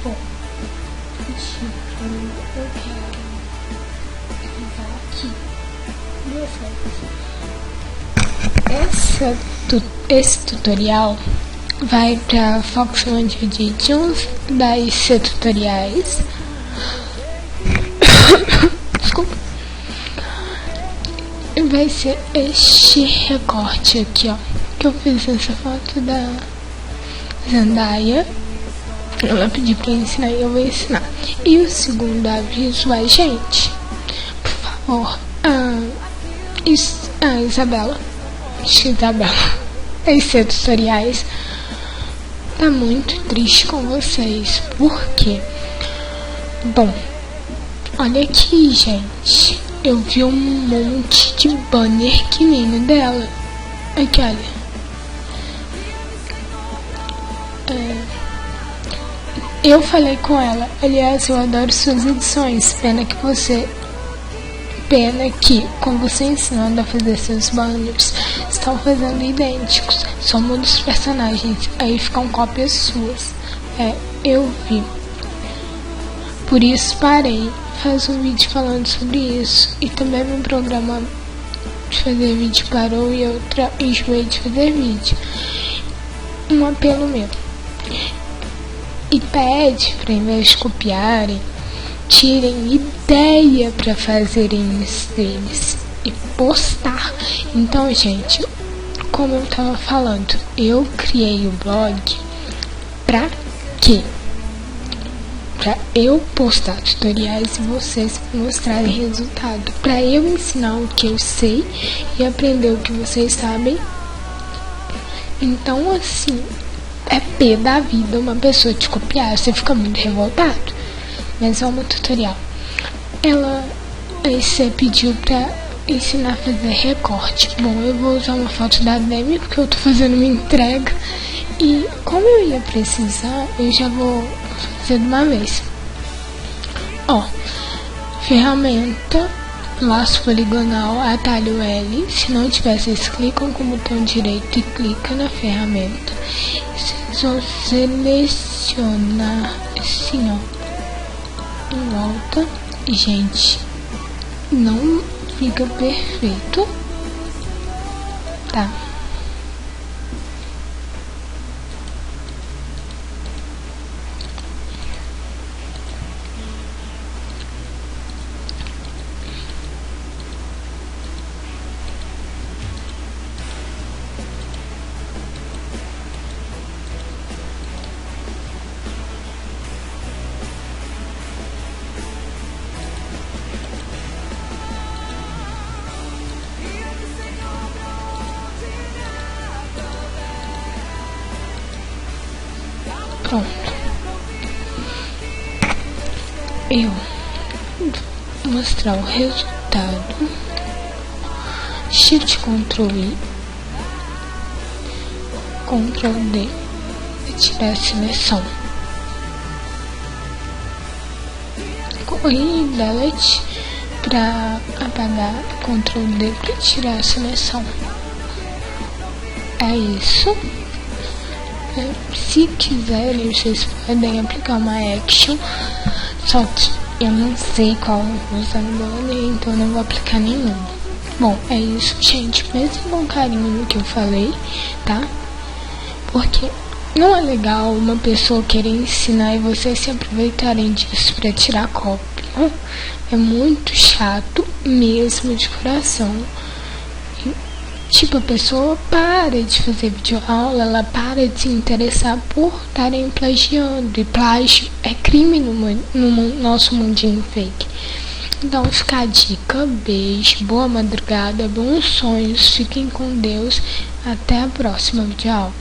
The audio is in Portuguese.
Bom, eu quero usar aqui duas coisas. Esse tutorial vai para Foxland Editions, vai ser tutoriais. Desculpa. Vai ser este recorte aqui, ó, que eu fiz essa foto da Zendaya. Ela pediu pra ensinar e eu vou ensinar. E o segundo aviso é, gente, por favor, Isabela, esses tutoriais tá muito triste com vocês. Por quê? Bom, olha aqui, gente. Eu vi um monte de banner que nem dela. Aqui, olha. Eu falei com ela, aliás, eu adoro suas edições. Pena que com você ensinando a fazer seus banners, estão fazendo idênticos, só muda os personagens, aí ficam cópias suas. Eu vi. Por isso parei, faz um vídeo falando sobre isso. E também meu programa de fazer vídeo parou e eu enjoei de fazer vídeo. Um apelo meu. E pede para, em vez de copiarem, tirem ideia para fazerem eles e postar. Então, gente, como eu tava falando, eu criei o blog pra quê? Pra eu postar tutoriais e vocês mostrarem resultado. Pra eu ensinar o que eu sei e aprender o que vocês sabem. Então, assim, é pé da vida uma pessoa te copiar, você fica muito revoltado. Mas vamos ao tutorial. Você pediu pra ensinar a fazer recorte. Bom, eu vou usar uma foto da Demi porque eu tô fazendo uma entrega. E como eu ia precisar, eu já vou fazer de uma vez. Ó, ferramenta, laço poligonal, atalho L. Se não tiver, vocês clicam com o botão direito e clica na ferramenta. Vocês vão selecionar assim, ó, em volta. Gente, não fica perfeito, tá? Pronto. Eu vou mostrar o resultado. Shift Ctrl I, Ctrl D para tirar a seleção. E Delete para apagar, Ctrl D para tirar a seleção. É isso. Se quiserem, vocês podem aplicar uma action, só que eu não sei qual eu vou usar agora, então não vou aplicar nenhum. Bom, é isso, gente. Pense com carinho no que eu falei, tá? Porque não é legal uma pessoa querer ensinar e vocês se aproveitarem disso pra tirar cópia. É muito chato mesmo, de coração. Tipo, a pessoa para de fazer videoaula, ela para de se interessar por estarem plagiando. E plágio é crime no nosso mundinho fake. Então fica a dica, beijo, boa madrugada, bons sonhos, fiquem com Deus, até a próxima videoaula.